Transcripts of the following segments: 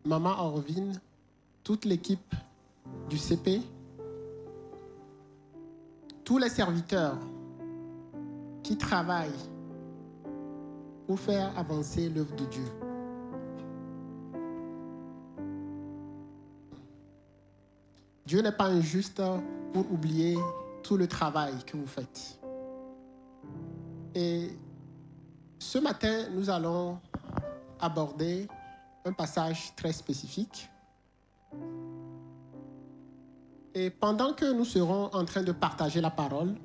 Maman Orvin, toute l'équipe du CP, tous les serviteurs qui travaillent pour faire avancer l'œuvre de Dieu. Dieu n'est pas injuste pour oublier tout le travail que vous faites. Et ce matin, nous allons aborder un passage très spécifique. Et pendant que nous serons en train de partager la parole,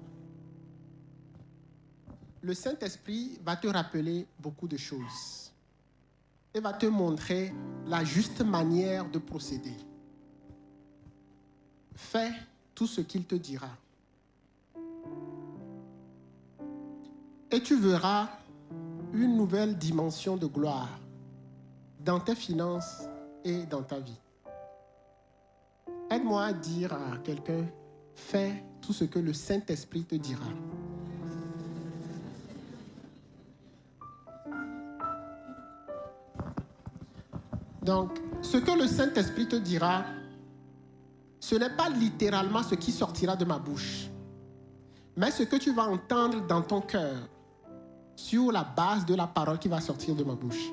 le Saint-Esprit va te rappeler beaucoup de choses et va te montrer la juste manière de procéder. Fais tout ce qu'il te dira. Et tu verras une nouvelle dimension de gloire dans tes finances et dans ta vie. Aide-moi à dire à quelqu'un, fais tout ce que le Saint-Esprit te dira. Donc, ce que le Saint-Esprit te dira, ce n'est pas littéralement ce qui sortira de ma bouche, mais ce que tu vas entendre dans ton cœur sur la base de la parole qui va sortir de ma bouche.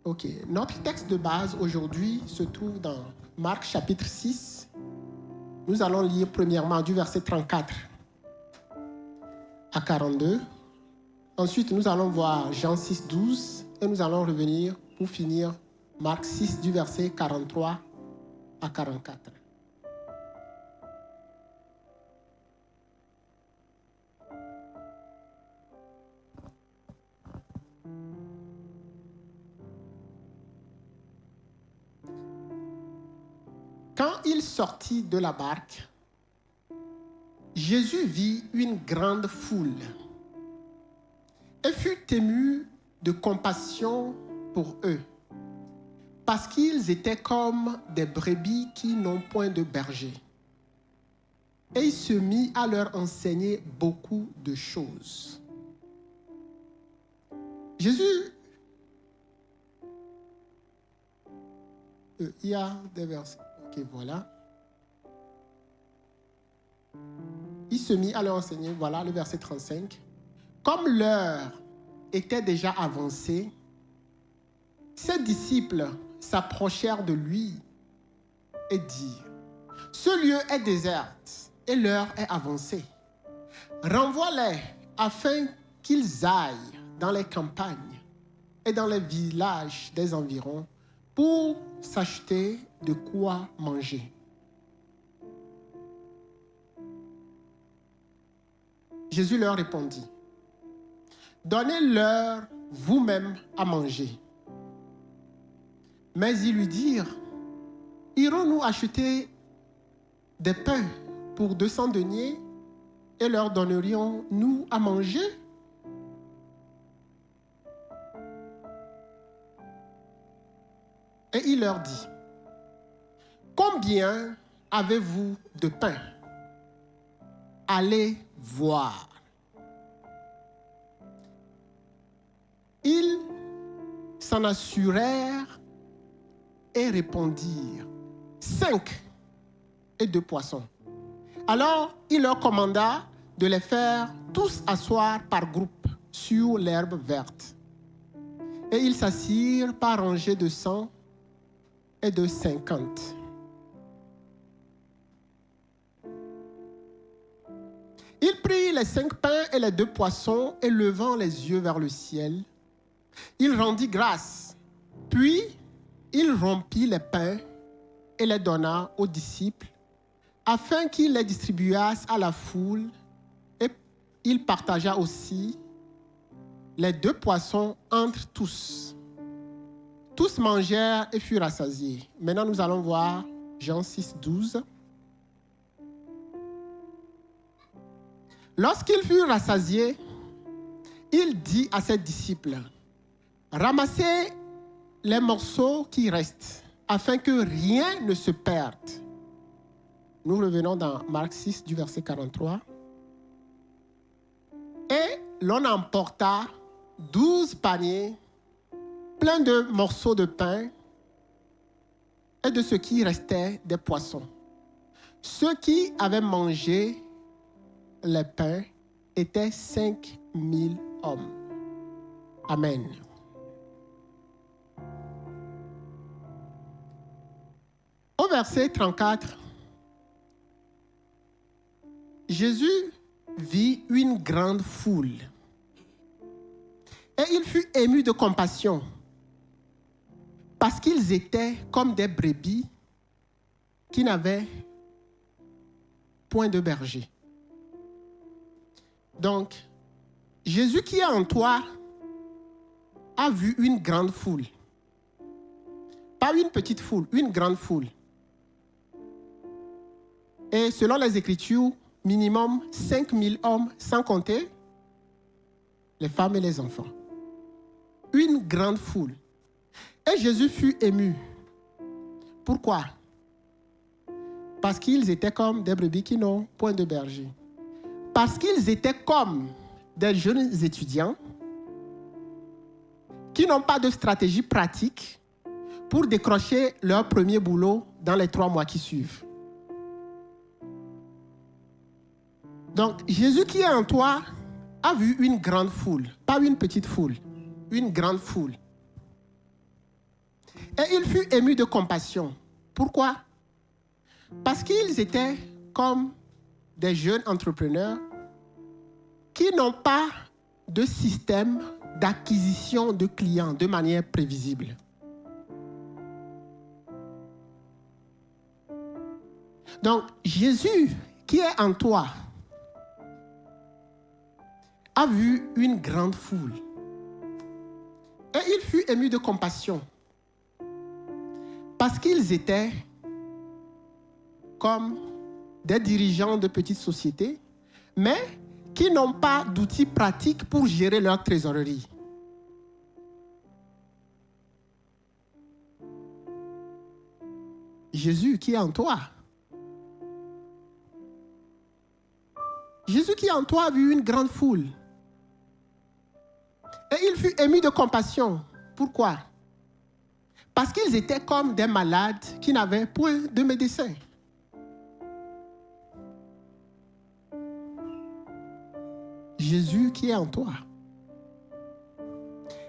Ok, notre texte de base aujourd'hui se trouve dans Marc chapitre 6. Nous allons lire premièrement du verset 34 à 42. Ensuite, nous allons voir Jean 6, 12 et nous allons revenir pour finir Marc 6 du verset 43 à 44. Quand il sortit de la barque, Jésus vit une grande foule et fut ému de compassion pour eux, parce qu'ils étaient comme des brebis qui n'ont point de berger. Et il se mit à leur enseigner beaucoup de choses. Jésus, il y a des versets. Ok, voilà. Il se mit à leur enseigner, voilà le verset 35. Comme l'heure était déjà avancée, ses disciples s'approchèrent de lui et dirent, « Ce lieu est désert et l'heure est avancée. Renvoie-les afin qu'ils aillent dans les campagnes et dans les villages des environs pour s'acheter de quoi manger. » Jésus leur répondit, « Donnez-leur vous-même à manger. » Mais ils lui dirent, « Irons-nous acheter des pains pour 200 deniers et leur donnerions-nous à manger? » Et il leur dit, « Combien avez-vous de pain? Allez voir. » Ils s'en assurèrent et répondirent, « 5 et 2 poissons. » Alors il leur commanda de les faire tous asseoir par groupe sur l'herbe verte. Et ils s'assirent par rangées de 100 et de 50. Il prit les 5 pains et les 2 poissons et levant les yeux vers le ciel, il rendit grâce. Puis il rompit les pains et les donna aux disciples afin qu'ils les distribuassent à la foule, et il partagea aussi les 2 poissons entre tous. Tous mangèrent et furent rassasiés. Maintenant, nous allons voir Jean 6, 12. Lorsqu'ils furent rassasiés, il dit à ses disciples, « Ramassez les morceaux qui restent, afin que rien ne se perde. » Nous revenons dans Marc 6, du verset 43. Et l'on emporta 12 paniers plein de morceaux de pain et de ce qui restait des poissons. Ceux qui avaient mangé les pains étaient 5000 hommes. Amen. Au verset 34, Jésus vit une grande foule et il fut ému de compassion parce qu'ils étaient comme des brebis qui n'avaient point de berger. Donc, Jésus qui est en toi a vu une grande foule. Pas une petite foule, une grande foule. Et selon les Écritures, minimum 5000 hommes, sans compter les femmes et les enfants. Une grande foule. Et Jésus fut ému. Pourquoi? Parce qu'ils étaient comme des brebis qui n'ont point de berger. Parce qu'ils étaient comme des jeunes étudiants qui n'ont pas de stratégie pratique pour décrocher leur premier boulot dans les 3 mois qui suivent. Donc, Jésus qui est en toi a vu une grande foule, pas une petite foule, une grande foule. Et il fut ému de compassion. Pourquoi? Parce qu'ils étaient comme des jeunes entrepreneurs qui n'ont pas de système d'acquisition de clients de manière prévisible. Donc, Jésus qui est en toi a vu une grande foule. Et il fut ému de compassion. Parce qu'ils étaient comme des dirigeants de petites sociétés, mais qui n'ont pas d'outils pratiques pour gérer leur trésorerie. Jésus qui est en toi. Jésus qui est en toi a vu une grande foule. Et il fut ému de compassion. Pourquoi? Parce qu'ils étaient comme des malades qui n'avaient point de médecin. Jésus qui est en toi.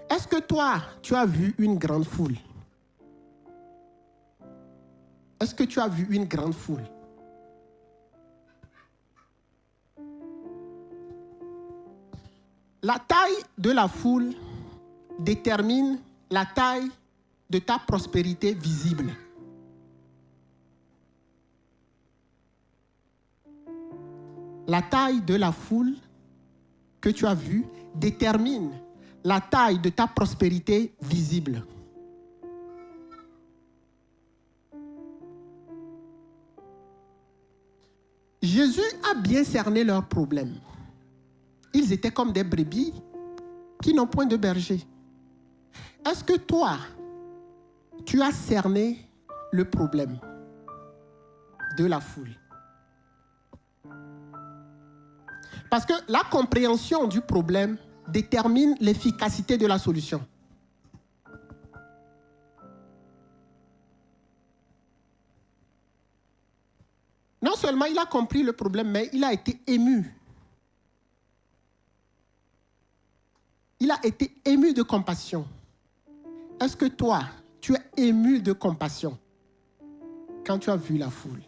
Est-ce que toi, tu as vu une grande foule? Est-ce que tu as vu une grande foule? La taille de la foule détermine la taille de ta prospérité visible. La taille de la foule que tu as vue détermine la taille de ta prospérité visible. Jésus a bien cerné leurs problèmes. Ils étaient comme des brebis qui n'ont point de berger. Est-ce que toi, tu as cerné le problème de la foule? Parce que la compréhension du problème détermine l'efficacité de la solution. Non seulement il a compris le problème, mais il a été ému. Il a été ému de compassion. Est-ce que toi, tu es ému de compassion quand tu as vu la foule?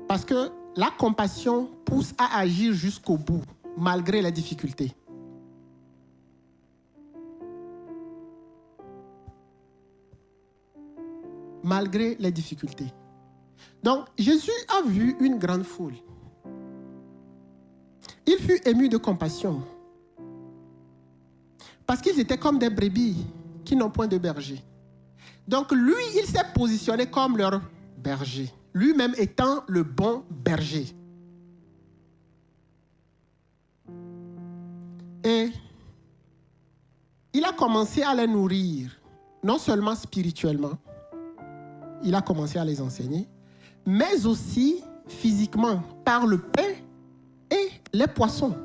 Parce que la compassion pousse à agir jusqu'au bout, malgré les difficultés. Malgré les difficultés. Donc, Jésus a vu une grande foule. Il fut ému de compassion. Parce qu'ils étaient comme des brebis qui n'ont point de berger. Donc lui, il s'est positionné comme leur berger. Lui-même étant le bon berger. Et il a commencé à les nourrir, non seulement spirituellement, il a commencé à les enseigner, mais aussi physiquement, par le pain et les poissons.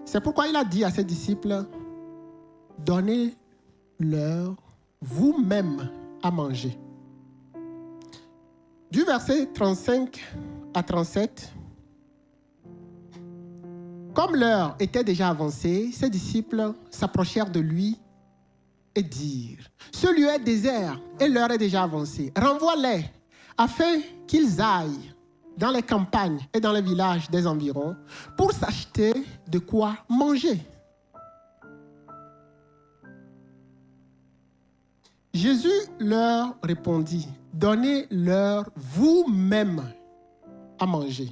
C'est pourquoi il a dit à ses disciples, donnez-leur vous-même à manger. Du verset 35 à 37, comme l'heure était déjà avancée, ses disciples s'approchèrent de lui et dirent, ce lieu est désert et l'heure est déjà avancée. Renvoie-les afin qu'ils aillent dans les campagnes et dans les villages des environs pour s'acheter de quoi manger. Jésus leur répondit, donnez-leur vous-même à manger.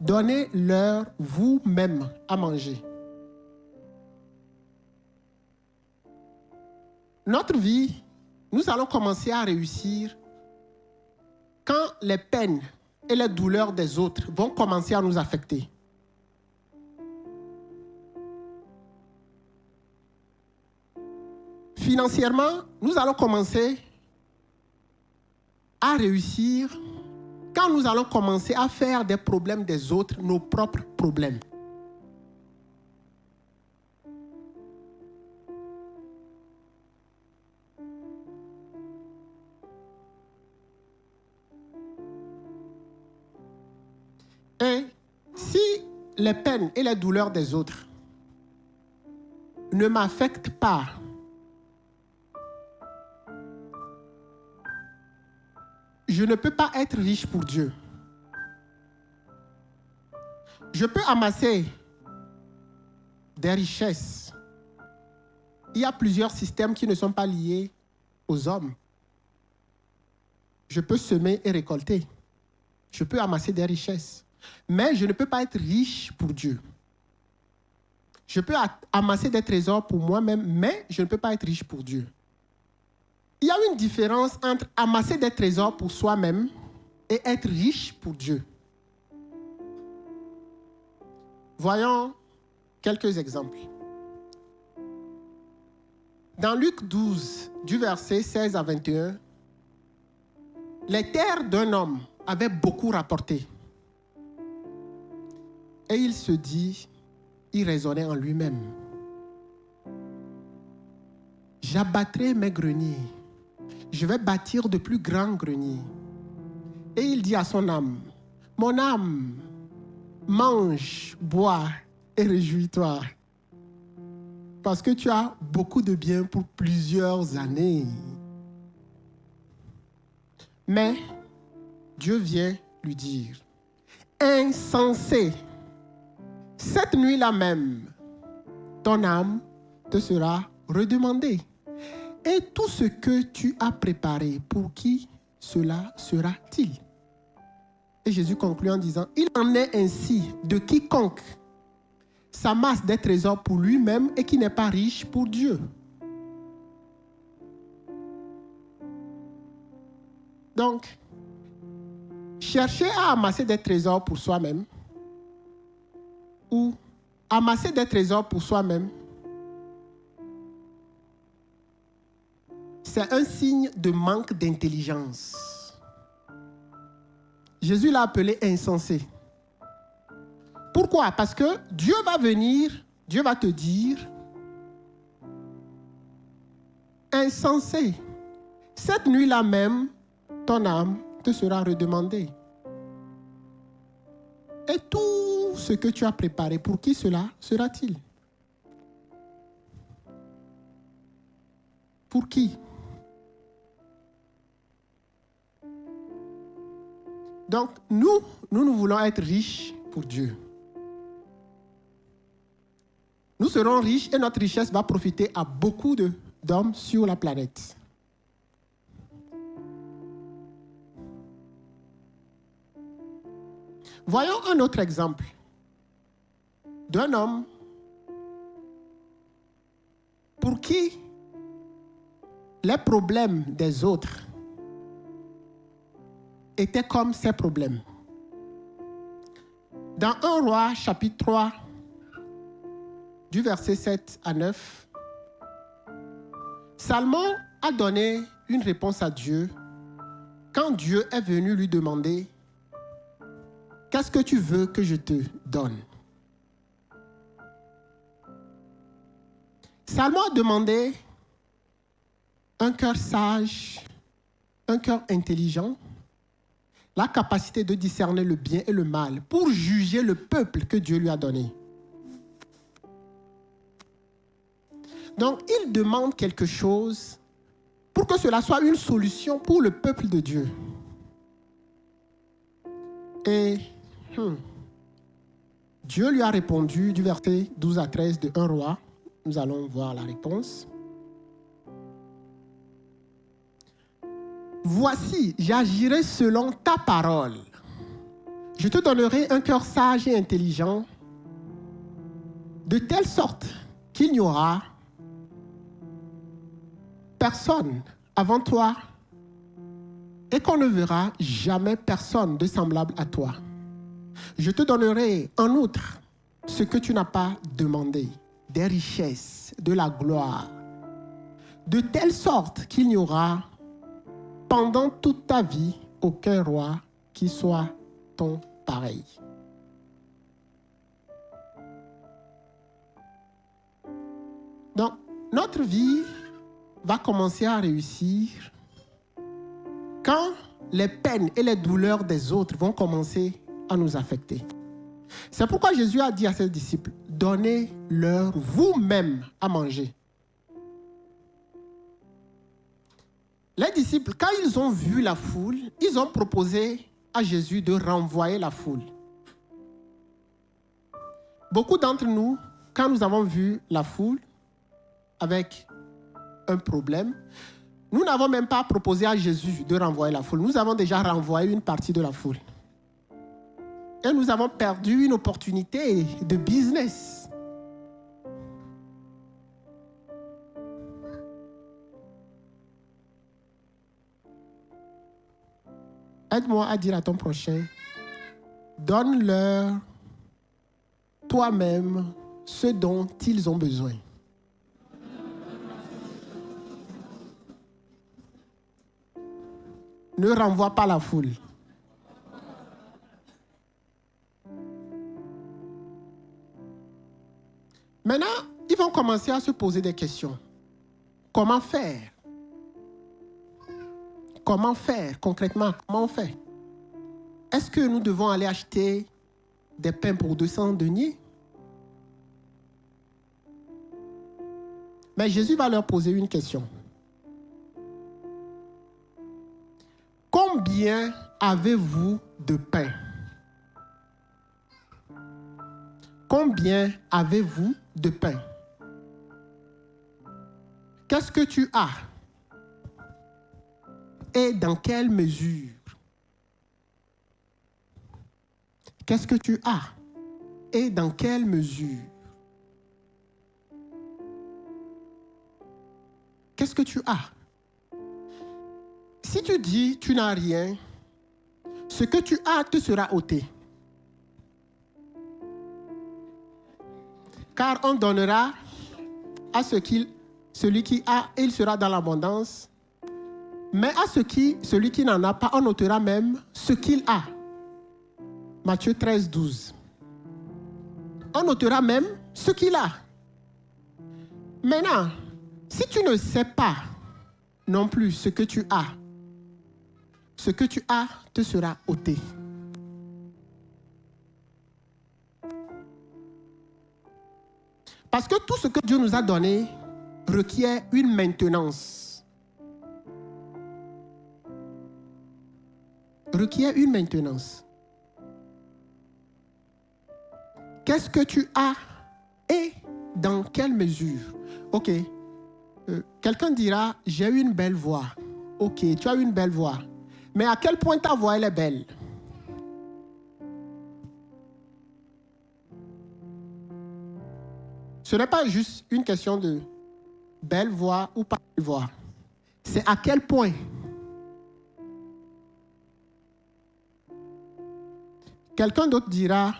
Donnez-leur vous-même à manger. Notre vie, nous allons commencer à réussir quand les peines et les douleurs des autres vont commencer à nous affecter. Financièrement, nous allons commencer à réussir quand nous allons commencer à faire des problèmes des autres nos propres problèmes. Et si les peines et les douleurs des autres ne m'affectent pas, je ne peux pas être riche pour Dieu. Je peux amasser des richesses. Il y a plusieurs systèmes qui ne sont pas liés aux hommes. Je peux semer et récolter. Je peux amasser des richesses. Mais je ne peux pas être riche pour Dieu. Je peux amasser des trésors pour moi-même, mais je ne peux pas être riche pour Dieu. Il y a une différence entre amasser des trésors pour soi-même et être riche pour Dieu. Voyons quelques exemples. Dans Luc 12, du verset 16 à 21, les terres d'un homme avaient beaucoup rapporté. Et il se dit, il raisonnait en lui-même, j'abattrai mes greniers. Je vais bâtir de plus grands greniers. Et il dit à son âme, mon âme, mange, bois et réjouis-toi. Parce que tu as beaucoup de biens pour plusieurs années. Mais Dieu vient lui dire, insensé, cette nuit-là même, ton âme te sera redemandée. Et tout ce que tu as préparé, pour qui cela sera-t-il? Et Jésus conclut en disant, il en est ainsi de quiconque s'amasse des trésors pour lui-même et qui n'est pas riche pour Dieu. Donc, chercher à amasser des trésors pour soi-même ou amasser des trésors pour soi-même, c'est un signe de manque d'intelligence. Jésus l'a appelé insensé. Pourquoi? Parce que Dieu va venir, Dieu va te dire, insensé, cette nuit-là même, ton âme te sera redemandée. Et tout ce que tu as préparé, pour qui cela sera-t-il? Pour qui? Donc, nous voulons être riches pour Dieu. Nous serons riches et notre richesse va profiter à beaucoup d'hommes sur la planète. Voyons un autre exemple d'un homme pour qui les problèmes des autres étaient comme ses problèmes. Dans 1 Roi, chapitre 3, du verset 7 à 9, Salomon a donné une réponse à Dieu quand Dieu est venu lui demander qu'est-ce que tu veux que je te donne? Salomon a demandé un cœur sage, un cœur intelligent, la capacité de discerner le bien et le mal pour juger le peuple que Dieu lui a donné. Donc, il demande quelque chose pour que cela soit une solution pour le peuple de Dieu. Et Dieu lui a répondu du verset 12 à 13 de 1 Roi. Nous allons voir la réponse. Voici, j'agirai selon ta parole. Je te donnerai un cœur sage et intelligent, de telle sorte qu'il n'y aura personne avant toi et qu'on ne verra jamais personne de semblable à toi. Je te donnerai en outre ce que tu n'as pas demandé, des richesses, de la gloire, de telle sorte qu'il n'y aura pendant toute ta vie aucun roi qui soit ton pareil. Donc, notre vie va commencer à réussir quand les peines et les douleurs des autres vont commencer à nous affecter. C'est pourquoi Jésus a dit à ses disciples, donnez-leur vous-même à manger. Les disciples, quand ils ont vu la foule, ils ont proposé à Jésus de renvoyer la foule. Beaucoup d'entre nous, quand nous avons vu la foule avec un problème, nous n'avons même pas proposé à Jésus de renvoyer la foule. Nous avons déjà renvoyé une partie de la foule. Et nous avons perdu une opportunité de business. Aide-moi à dire à ton prochain, donne-leur toi-même ce dont ils ont besoin. Ne renvoie pas la foule. Maintenant, ils vont commencer à se poser des questions. Comment faire? Comment faire concrètement? Comment on fait? Est-ce que nous devons aller acheter des pains pour 200 deniers? Mais Jésus va leur poser une question. Combien avez-vous de pain? Combien avez-vous de pain? Qu'est-ce que tu as? Et dans quelle mesure? Qu'est-ce que tu as? Et dans quelle mesure? Qu'est-ce que tu as? Si tu dis tu n'as rien, ce que tu as te sera ôté. Car on donnera à celui qui a, et il sera dans l'abondance. Mais à celui qui n'en a pas, on ôtera même ce qu'il a. Matthieu 13, 12. On ôtera même ce qu'il a. Maintenant, si tu ne sais pas non plus ce que tu as te sera ôté. Parce que tout ce que Dieu nous a donné requiert une maintenance. Requiert une maintenance. Qu'est-ce que tu as et dans quelle mesure? Ok. Quelqu'un dira, j'ai une belle voix. Ok, tu as une belle voix. Mais à quel point ta voix elle est belle? Ce n'est pas juste une question de belle voix ou pas belle voix. C'est à quel point. Quelqu'un d'autre dira,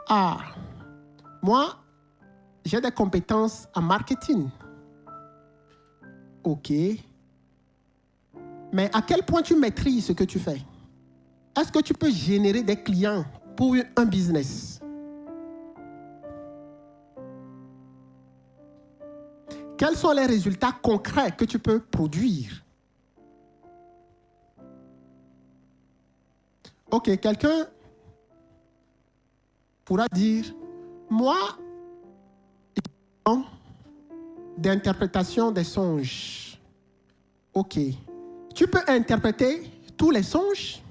ah, moi, j'ai des compétences en marketing. Ok. Mais à quel point tu maîtrises ce que tu fais? Est-ce que tu peux générer des clients pour un business. Quels sont les résultats concrets que tu peux produire? Ok, quelqu'un pourra dire, moi, d'interprétation des songes. Ok. Tu peux interpréter tous les songes?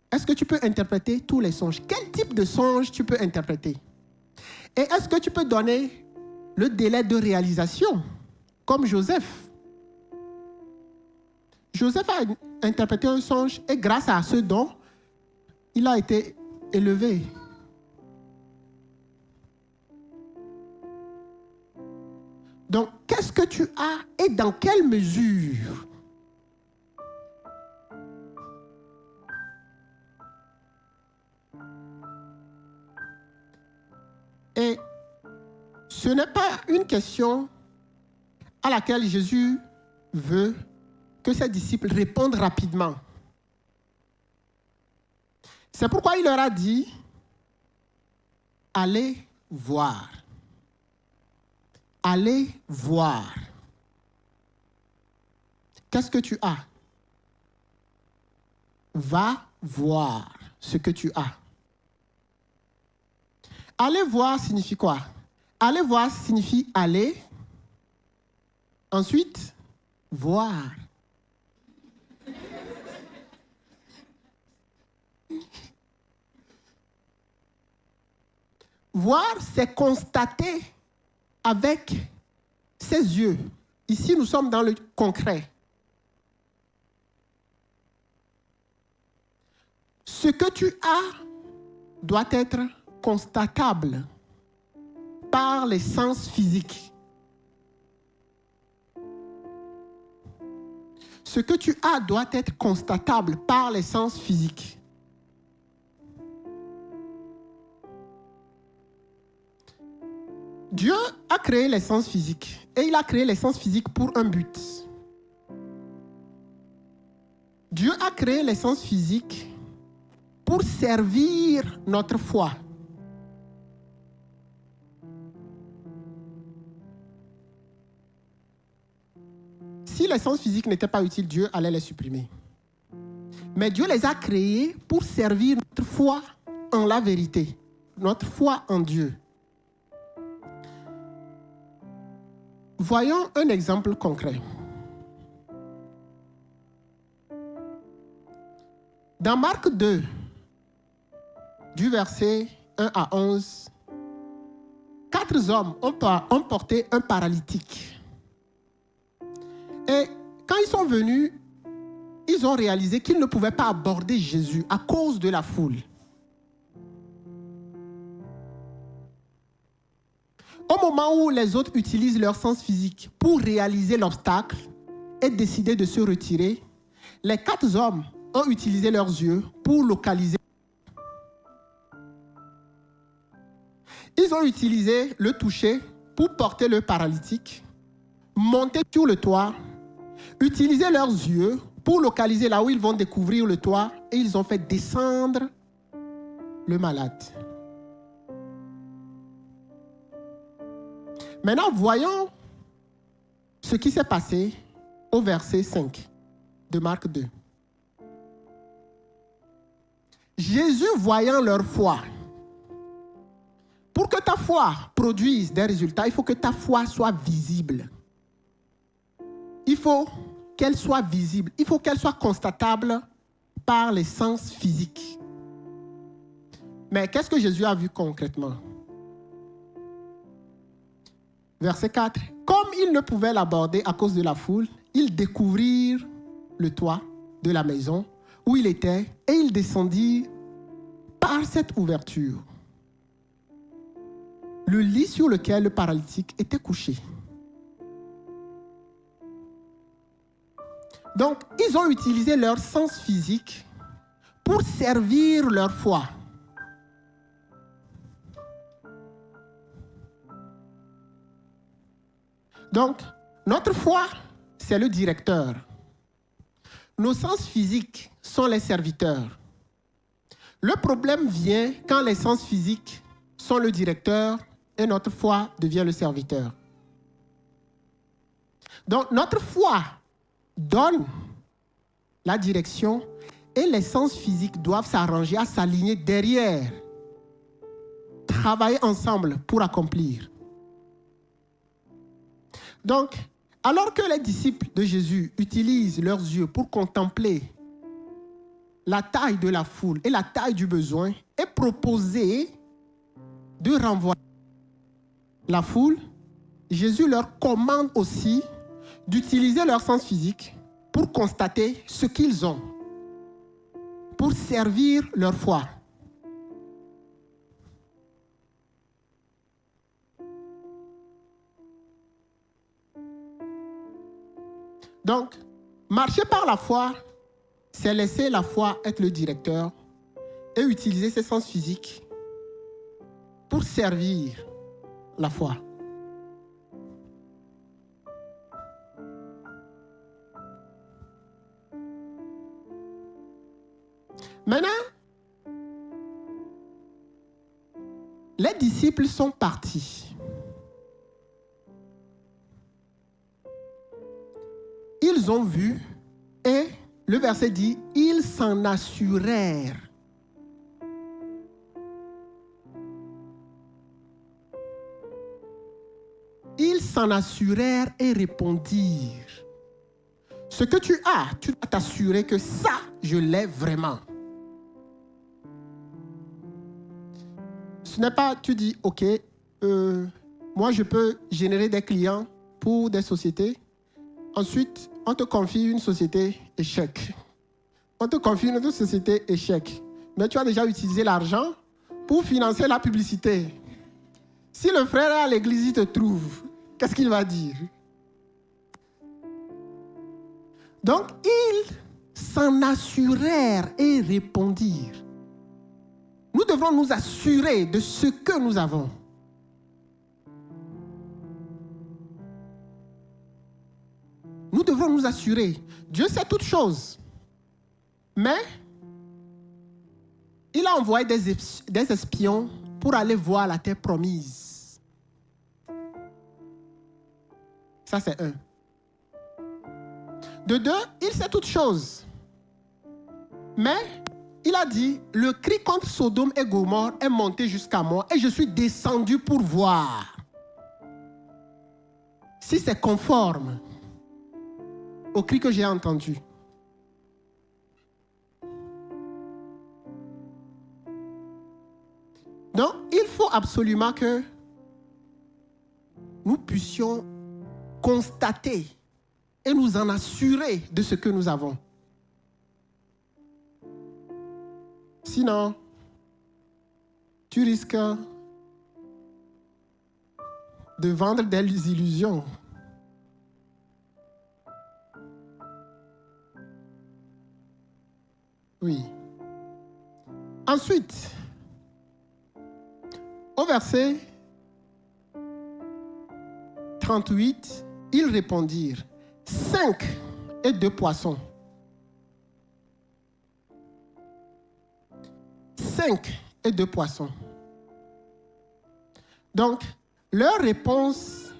Est-ce que tu peux interpréter tous les songes? Quel type de songe tu peux interpréter? Et est-ce que tu peux donner le délai de réalisation, comme Joseph? Joseph a interprété un songe et grâce à ce don, il a été élevé. Donc, qu'est-ce que tu as et dans quelle mesure? Et ce n'est pas une question à laquelle Jésus veut que ses disciples répondent rapidement. C'est pourquoi il leur a dit, allez voir. Allez voir. Qu'est-ce que tu as? Va voir ce que tu as. Aller voir signifie quoi? Aller voir signifie aller. Ensuite, voir. Voir, c'est constater avec ses yeux. Ici, nous sommes dans le concret. Ce que tu as doit être constatable par les sens physiques. Ce que tu as doit être constatable par les sens physiques. Dieu a créé les sens physiques et il a créé les sens physiques pour un but. Dieu a créé les sens physiques pour servir notre foi. Si les sens physiques n'étaient pas utiles, Dieu allait les supprimer. Mais Dieu les a créés pour servir notre foi en la vérité, notre foi en Dieu. Voyons un exemple concret. Dans Marc 2, du verset 1 à 11, 4 hommes ont porté un paralytique. Et quand ils sont venus, ils ont réalisé qu'ils ne pouvaient pas aborder Jésus à cause de la foule. Au moment où les autres utilisent leur sens physique pour réaliser l'obstacle et décider de se retirer, les 4 hommes ont utilisé leurs yeux pour localiser. Ils ont utilisé le toucher pour porter le paralytique, monter sur le toit, utiliser leurs yeux pour localiser là où ils vont découvrir le toit et ils ont fait descendre le malade. Maintenant, voyons ce qui s'est passé au verset 5 de Marc 2. Jésus, voyant leur foi, pour que ta foi produise des résultats, il faut que ta foi soit visible. Il faut qu'elle soit visible. Il faut qu'elle soit constatable par les sens physiques. Mais qu'est-ce que Jésus a vu concrètement? Verset 4. Comme ils ne pouvaient l'aborder à cause de la foule, ils découvrirent le toit de la maison où il était et ils descendirent par cette ouverture le lit sur lequel le paralytique était couché. Donc, ils ont utilisé leur sens physique pour servir leur foi. Donc, notre foi, c'est le directeur. Nos sens physiques sont les serviteurs. Le problème vient quand les sens physiques sont le directeur et notre foi devient le serviteur. Donc, notre foi donne la direction et les sens physiques doivent s'arranger à s'aligner derrière, travailler ensemble pour accomplir. Donc, alors que les disciples de Jésus utilisent leurs yeux pour contempler la taille de la foule et la taille du besoin et proposer de renvoyer la foule, Jésus leur commande aussi d'utiliser leur sens physique pour constater ce qu'ils ont, pour servir leur foi. Donc, marcher par la foi, c'est laisser la foi être le directeur et utiliser ses sens physiques pour servir la foi. Maintenant, les disciples sont partis. Ils ont vu et le verset dit, ils s'en assurèrent. Ils s'en assurèrent et répondirent. Ce que tu dois t'assurer que ça, je l'ai vraiment. Ce n'est pas, tu dis, ok, moi je peux générer des clients pour des sociétés. Ensuite, on te confie une société échec. On te confie une autre société échec. Mais tu as déjà utilisé l'argent pour financer la publicité. Si le frère est à l'église, il te trouve, qu'est-ce qu'il va dire? Donc, ils s'en assurèrent et répondirent. Nous devons nous assurer de ce que nous avons. Nous devons nous assurer. Dieu sait toutes choses. Mais il a envoyé des espions pour aller voir la terre promise. Ça, c'est un. De deux, il sait toutes choses. Mais il a dit, le cri contre Sodome et Gomorrhe est monté jusqu'à moi et je suis descendu pour voir si c'est conforme au cri que j'ai entendu. Donc, il faut absolument que nous puissions constater et nous en assurer de ce que nous avons. Sinon, tu risques de vendre des illusions. Oui. Ensuite, au verset 38, ils répondirent, 5 et 2 poissons. 5 et 2 poissons. Donc, leur réponse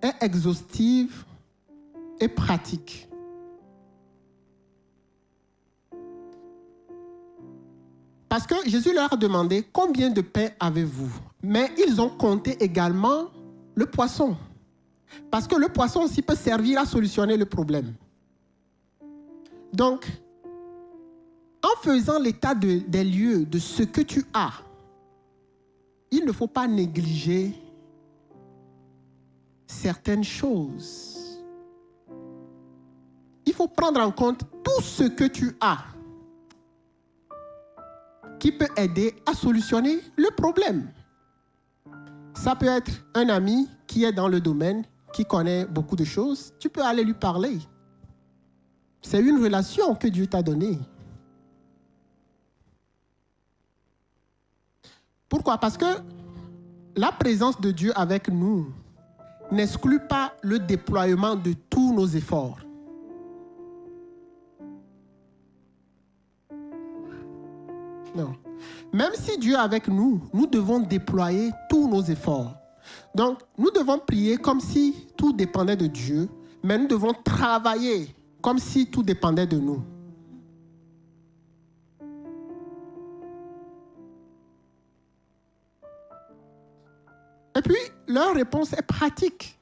est exhaustive et pratique. Parce que Jésus leur a demandé combien de pain avez-vous? Mais ils ont compté également le poisson. Parce que le poisson aussi peut servir à solutionner le problème. Donc, en faisant l'état des lieux de ce que tu as, il ne faut pas négliger certaines choses. Il faut prendre en compte tout ce que tu as qui peut aider à solutionner le problème. Ça peut être un ami qui est dans le domaine, qui connaît beaucoup de choses. Tu peux aller lui parler. C'est une relation que Dieu t'a donnée. Pourquoi? Parce que la présence de Dieu avec nous n'exclut pas le déploiement de tous nos efforts. Non. Même si Dieu est avec nous, nous devons déployer tous nos efforts. Donc, nous devons prier comme si tout dépendait de Dieu, mais nous devons travailler comme si tout dépendait de nous. Et puis, leur réponse est pratique.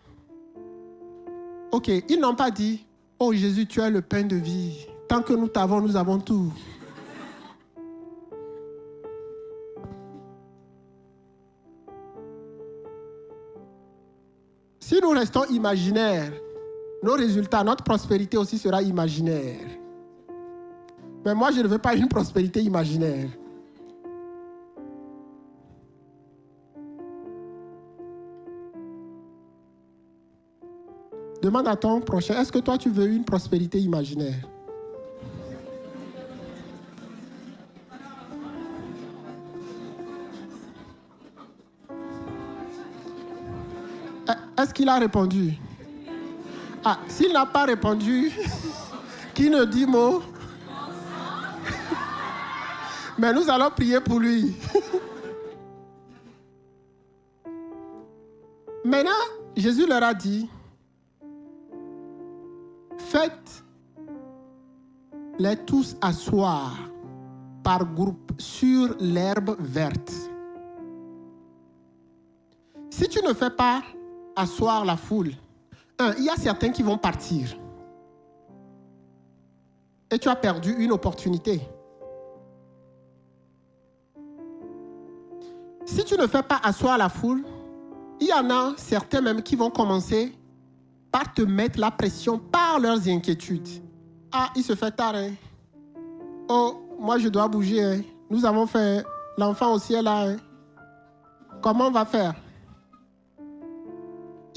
Ok, ils n'ont pas dit, « Oh Jésus, tu es le pain de vie. Tant que nous t'avons, nous avons tout. » Si nous restons imaginaires, nos résultats, notre prospérité aussi sera imaginaire. Mais moi, je ne veux pas une prospérité imaginaire. Demande à ton prochain, est-ce que toi, tu veux une prospérité imaginaire? Est-ce qu'il a répondu? Ah, s'il n'a pas répondu, qui ne dit mot? Mais nous allons prier pour lui. Maintenant, Jésus leur a dit, faites-les tous asseoir par groupe sur l'herbe verte. Si tu ne fais pas asseoir la foule, il y a certains qui vont partir. Et tu as perdu une opportunité. Si tu ne fais pas asseoir la foule, il y en a certains même qui vont commencer par te mettre la pression par leurs inquiétudes. Ah, il se fait tard. Hein? Oh, moi je dois bouger. Hein? Nous avons fait l'enfant aussi est là. Hein? Comment on va faire?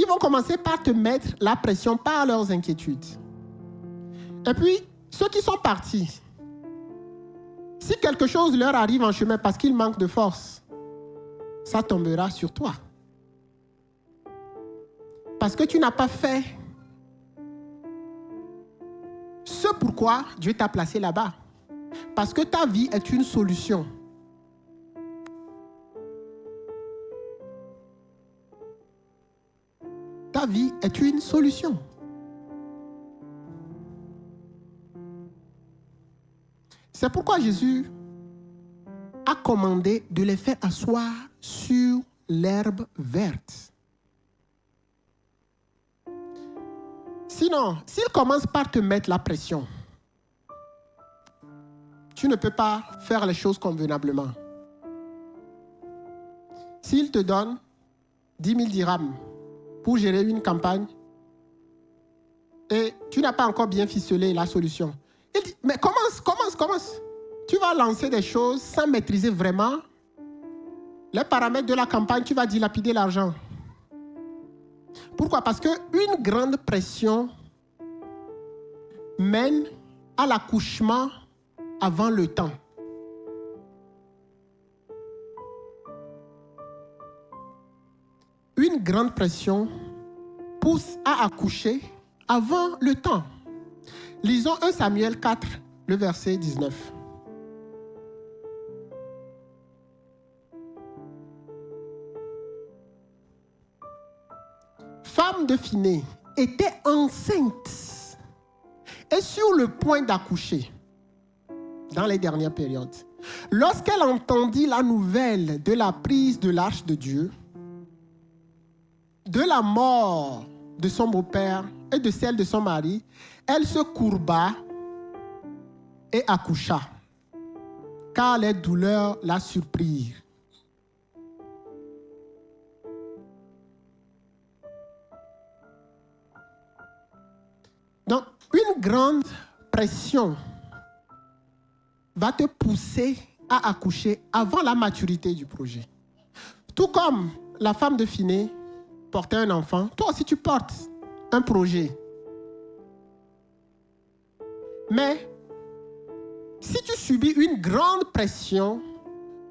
Ils vont commencer par te mettre la pression par leurs inquiétudes. Et puis, ceux qui sont partis, si quelque chose leur arrive en chemin parce qu'ils manquent de force, ça tombera sur toi. Parce que tu n'as pas fait ce pourquoi Dieu t'a placé là-bas. Parce que ta vie est une solution. Ta vie est une solution. C'est pourquoi Jésus a commandé de les faire asseoir sur l'herbe verte. Sinon, s'il commence par te mettre la pression, tu ne peux pas faire les choses convenablement. S'il te donne 10 000 dirhams pour gérer une campagne et tu n'as pas encore bien ficelé la solution, il dit, mais commence. Tu vas lancer des choses sans maîtriser vraiment les paramètres de la campagne, tu vas dilapider l'argent. Pourquoi? Parce qu'une grande pression mène à l'accouchement avant le temps. Une grande pression pousse à accoucher avant le temps. Lisons 1 Samuel 4, le verset 19. Femme de Phinée était enceinte et sur le point d'accoucher dans les dernières périodes. Lorsqu'elle entendit la nouvelle de la prise de l'arche de Dieu, de la mort de son beau-père et de celle de son mari, elle se courba et accoucha, car les douleurs la surprirent. Donc, une grande pression va te pousser à accoucher avant la maturité du projet. Tout comme la femme de Phinée portait un enfant, toi aussi tu portes un projet. Mais si tu subis une grande pression,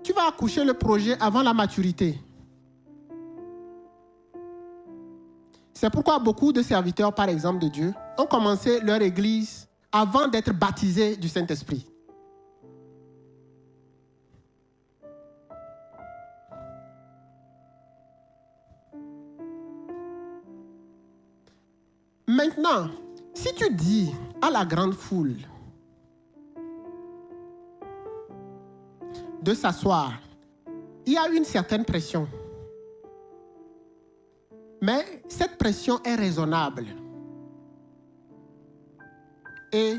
tu vas accoucher le projet avant la maturité. C'est pourquoi beaucoup de serviteurs, par exemple, de Dieu, ont commencé leur église avant d'être baptisés du Saint-Esprit. Maintenant, si tu dis à la grande foule de s'asseoir, il y a une certaine pression. Mais cette pression est raisonnable. Et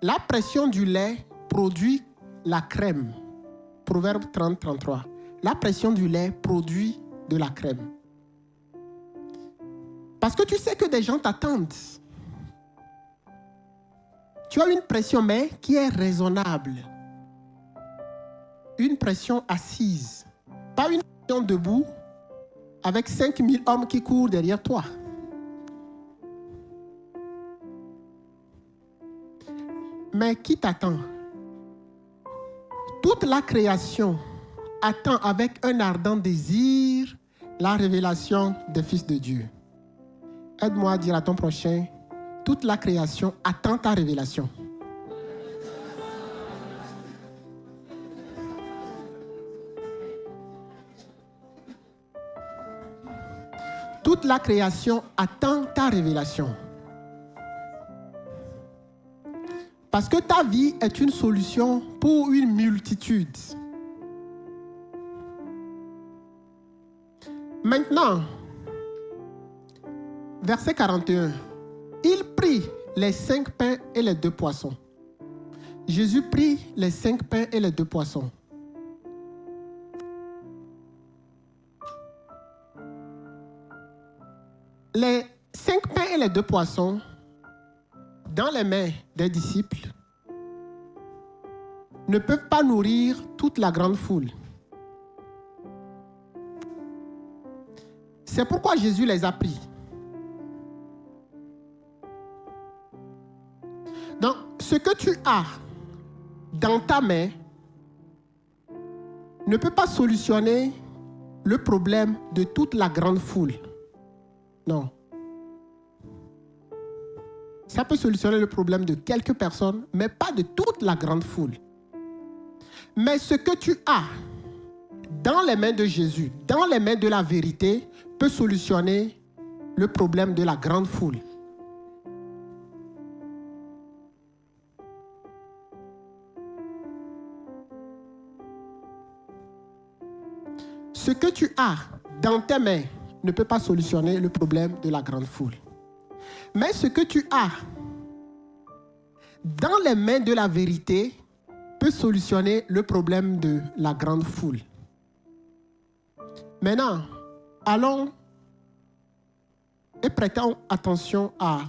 la pression du lait produit la crème. Proverbe 30-33. La pression du lait produit de la crème. Parce que tu sais que des gens t'attendent. Tu as une pression, mais qui est raisonnable. Une pression assise. Pas une pression debout avec 5000 hommes qui courent derrière toi. Mais qui t'attend? Toute la création attend avec un ardent désir la révélation des fils de Dieu. Aide-moi à dire à ton prochain, toute la création attend ta révélation. Toute la création attend ta révélation. Parce que ta vie est une solution pour une multitude. Maintenant, verset 41. Il prit les 5 pains et les 2 poissons. Jésus prit les 5 pains et les 2 poissons. Les 5 pains et les 2 poissons, dans les mains des disciples, ne peuvent pas nourrir toute la grande foule. C'est pourquoi Jésus les a pris. Donc, ce que tu as dans ta main ne peut pas solutionner le problème de toute la grande foule. Non. Ça peut solutionner le problème de quelques personnes, mais pas de toute la grande foule. Mais ce que tu as dans les mains de Jésus, dans les mains de la vérité, peut solutionner le problème de la grande foule. Ce que tu as dans tes mains ne peut pas solutionner le problème de la grande foule. Mais ce que tu as dans les mains de la vérité peut solutionner le problème de la grande foule. Maintenant, allons et prêtons attention à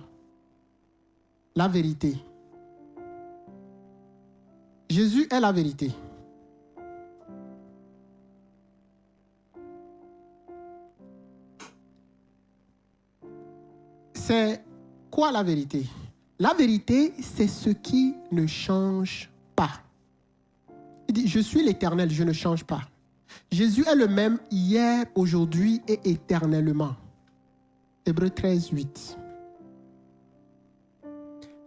la vérité. Jésus est la vérité. C'est quoi la vérité? La vérité, c'est ce qui ne change pas. Il dit, je suis l'Éternel, je ne change pas. Jésus est le même hier, aujourd'hui et éternellement. Hébreux 13, 8.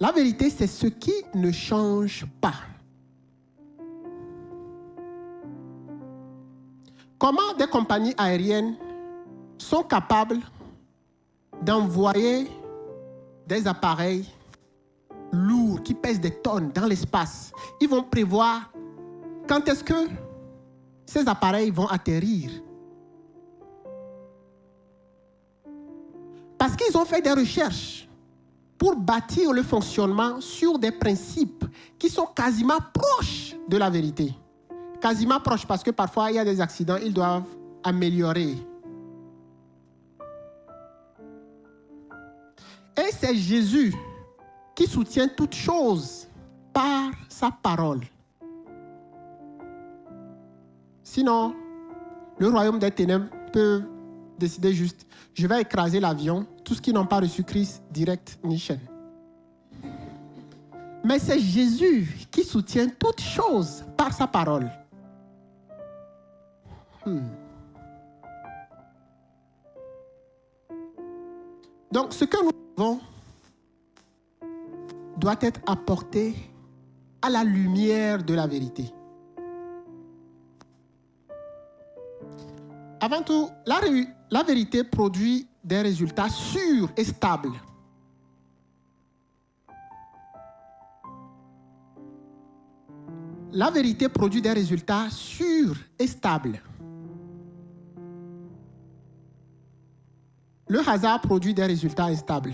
La vérité, c'est ce qui ne change pas. Comment des compagnies aériennes sont capables d'envoyer des appareils lourds qui pèsent des tonnes dans l'espace? Ils vont prévoir quand est-ce que ces appareils vont atterrir. Parce qu'ils ont fait des recherches pour bâtir le fonctionnement sur des principes qui sont quasiment proches de la vérité. Quasiment proches parce que parfois il y a des accidents, ils doivent améliorer. Et c'est Jésus qui soutient toutes choses par sa parole. Sinon, le royaume des ténèbres peut décider juste, je vais écraser l'avion, tous qui n'ont pas reçu Christ, direct, ni chaîne. Mais c'est Jésus qui soutient toutes choses par sa parole. Donc, ce que nous avons doit être apporté à la lumière de la vérité. Avant tout, la vérité produit des résultats sûrs et stables. la vérité produit des résultats sûrs et stables. Le hasard produit des résultats instables.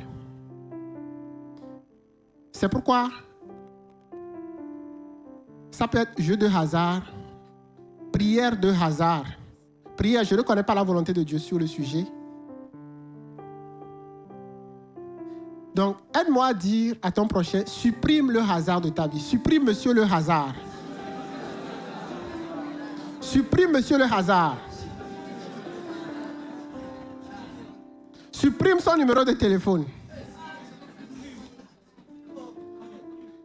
C'est pourquoi ça peut être jeu de hasard, prière de hasard. Prière, je ne connais pas la volonté de Dieu sur le sujet. Donc, aide-moi à dire à ton prochain, supprime le hasard de ta vie. Supprime, monsieur, le hasard. Supprime, monsieur, le hasard. Supprime son numéro de téléphone.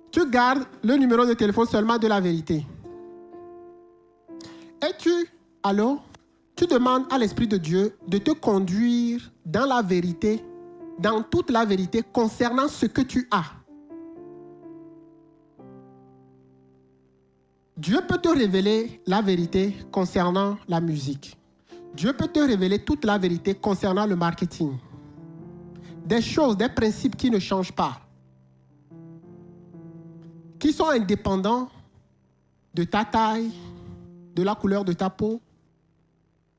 Tu gardes le numéro de téléphone seulement de la vérité. Et tu demandes à l'Esprit de Dieu de te conduire dans la vérité, dans toute la vérité concernant ce que tu as. Dieu peut te révéler la vérité concernant la musique. Dieu peut te révéler toute la vérité concernant le marketing. Des choses, des principes qui ne changent pas, qui sont indépendants de ta taille, de la couleur de ta peau,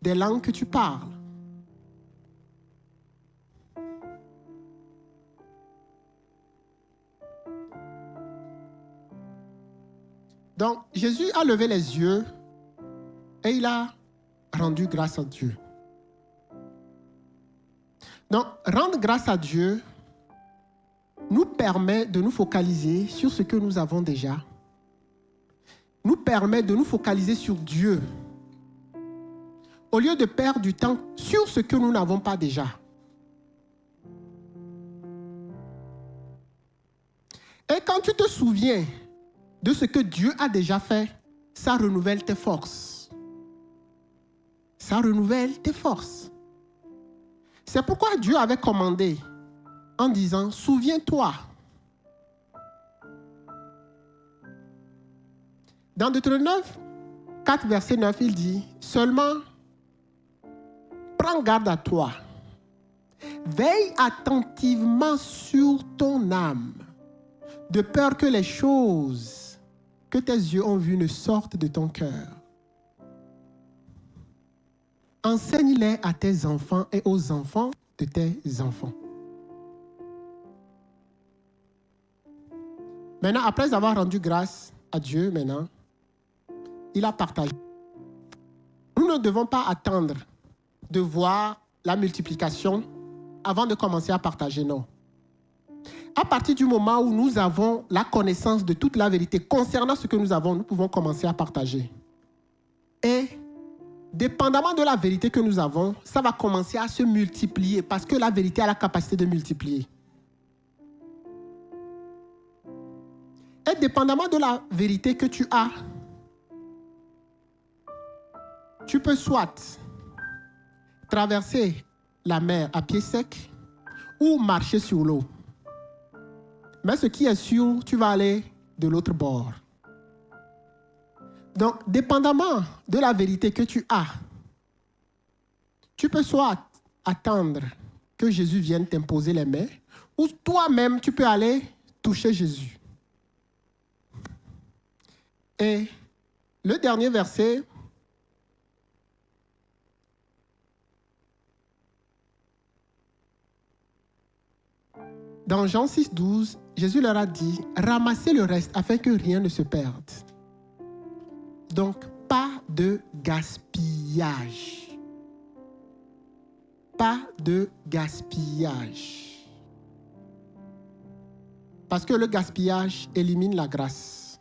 des langues que tu parles. Donc, Jésus a levé les yeux et il a rendu grâce à Dieu. Donc, rendre grâce à Dieu nous permet de nous focaliser sur ce que nous avons déjà. Nous permet de nous focaliser sur Dieu, au lieu de perdre du temps sur ce que nous n'avons pas déjà. Et quand tu te souviens de ce que Dieu a déjà fait, ça renouvelle tes forces. Ça renouvelle tes forces. C'est pourquoi Dieu avait commandé en disant, souviens-toi. Dans Deutéronome 4, verset 9, il dit, seulement, prends garde à toi. Veille attentivement sur ton âme, de peur que les choses que tes yeux ont vues ne sortent de ton cœur. Enseigne-les à tes enfants et aux enfants de tes enfants. Maintenant, après avoir rendu grâce à Dieu, maintenant, il a partagé. Nous ne devons pas attendre de voir la multiplication avant de commencer à partager, non. À partir du moment où nous avons la connaissance de toute la vérité concernant ce que nous avons, nous pouvons commencer à partager. Et dépendamment de la vérité que nous avons, ça va commencer à se multiplier parce que la vérité a la capacité de multiplier. Et dépendamment de la vérité que tu as, tu peux soit traverser la mer à pied sec ou marcher sur l'eau. Mais ce qui est sûr, tu vas aller de l'autre bord. Donc, dépendamment de la vérité que tu as, tu peux soit attendre que Jésus vienne t'imposer les mains, ou toi-même, tu peux aller toucher Jésus. Et le dernier verset, dans Jean 6, 12, Jésus leur a dit, ramassez le reste afin que rien ne se perde. Donc, pas de gaspillage. Pas de gaspillage. Parce que le gaspillage élimine la grâce.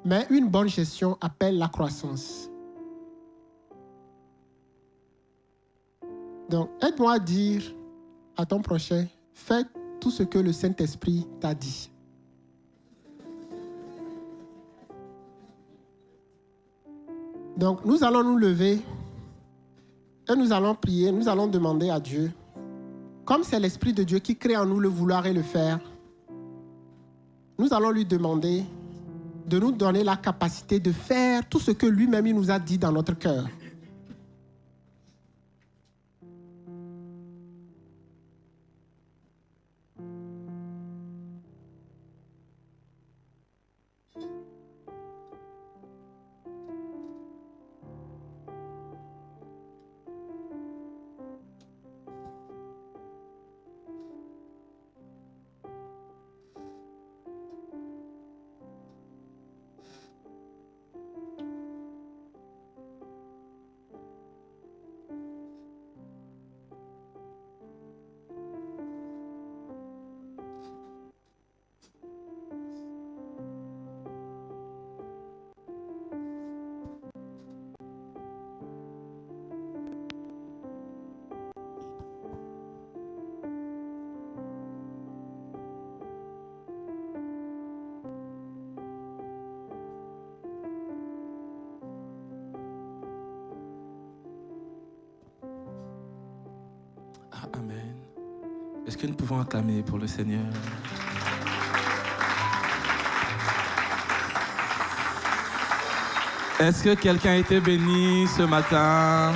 Mais une bonne gestion appelle la croissance. Donc, aide-moi à dire à ton prochain, fais tout ce que le Saint-Esprit t'a dit. Donc, nous allons nous lever et nous allons prier, nous allons demander à Dieu, comme c'est l'Esprit de Dieu qui crée en nous le vouloir et le faire, nous allons lui demander de nous donner la capacité de faire tout ce que lui-même il nous a dit dans notre cœur. Amen. Est-ce que nous pouvons acclamer pour le Seigneur? Est-ce que quelqu'un a été béni ce matin?